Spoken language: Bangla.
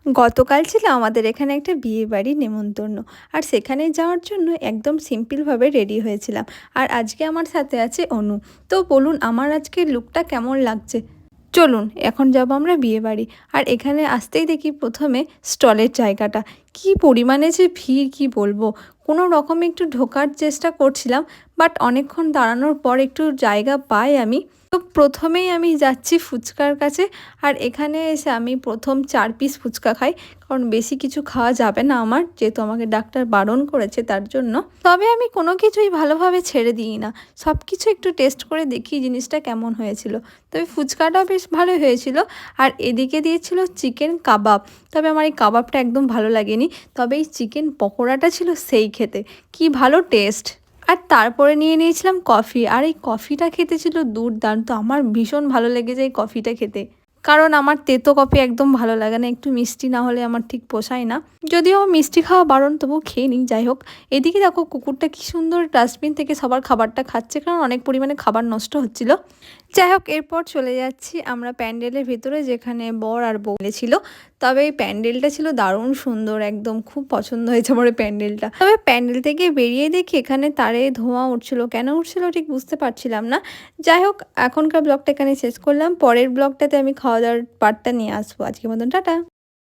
গতকাল ছিল আমাদের এখানে একটা বিয়েবাড়ির নেমন্তন্ন। আর সেখানে যাওয়ার জন্য একদম সিম্পলভাবে রেডি হয়েছিলাম। আর আজকে আমার সাথে আছে অনু। তো বলুন আমার আজকের লুকটা কেমন লাগছে? চলুন এখন যাব আমরা বিয়েবাড়ি। আর এখানে আসতেই দেখি প্রথমে স্টলের জায়গাটা। কি পরিমাণে যে ভিড় কি বলবো! কোনো রকমে একটু ঢোকার চেষ্টা করছিলাম, বাট অনেকক্ষণ দাঁড়ানোর পর একটু জায়গা পাই আমি। তো প্রথমেই আমি যাচ্ছি ফুচকার কাছে। আর এখানে এসে আমি প্রথম ৪ পিস ফুচকা খাই, কারণ বেশি কিছু খাওয়া যাবে না আমার, যেহেতু আমাকে ডাক্তার বারণ করেছে তার জন্য। তবে আমি কোনো কিছুই ভালোভাবে ছেড়ে দিই না, সব কিছু একটু টেস্ট করে দেখি জিনিসটা কেমন হয়েছিল। তবে ফুচকাটা বেশ ভালোই হয়েছিল। আর এদিকে দিয়েছিল চিকেন কাবাব। তবে আমার এই কাবাবটা একদম ভালো লাগেনি। তবে এই চিকেন পকোড়াটা ছিল সেই খেতে, কি ভালো টেস্ট। আর তারপরে নিয়ে নিয়েছিলাম কফি। আর এই কফিটা খেতে ছিল দুর্দান্ত, আমার ভীষণ ভালো লেগেছে এই কফিটা খেতে। কারণ আমার তেতো কফি একদম ভালো লাগে না, একটু মিষ্টি না হলে আমার ঠিক পোষায় না। যদিও মিষ্টি খাওয়া বারণ, তবুও খেয়ে নিই, যাই হোক। এদিকে দেখো কুকুরটা কি সুন্দর ডাস্টবিন থেকে সবার খাবারটা খাচ্ছে, কারণ অনেক পরিমাণে খাবার নষ্ট হচ্ছিল। যাই হোক, এরপর চলে যাচ্ছি আমরা প্যান্ডেলের ভেতরে, যেখানে বর আর বউ ছিল। তবে এই প্যান্ডেলটা ছিল দারুণ সুন্দর, একদম খুব পছন্দ হয়েছে আমার এই প্যান্ডেলটা। তবে প্যান্ডেল থেকে বেরিয়ে দেখি এখানে তারে ধোঁয়া উঠছিল, কেন উঠছিল ঠিক বুঝতে পারছিলাম না। যাই হোক, এখনকার ব্লগটা এখানে শেষ করলাম। পরের ব্লগটাতে আমি খাওয়া দাওয়ার পার্টটা নিয়ে আসবো। আজকের মতন টাটা।